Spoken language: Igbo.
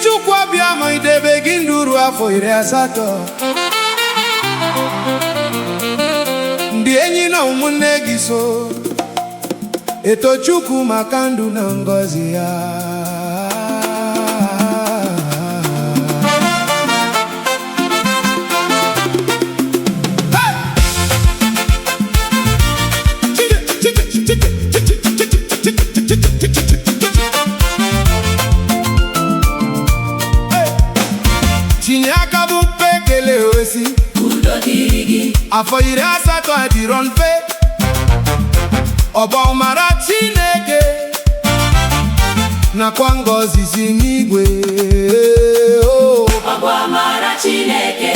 Chukwu abịama idebe gị ndụ ruo afọ 80. Ndị enyi na ụmụnne gị so eto Chukwu maka ndụ na ngọzi ya. Chinyeaka bụ mpe kele osi udo dịrị gị. afọ 80 adịrọ mfe ọbọ mara Chineke nakwa ngọzi si n'igwe. Ọbọ mara Chineke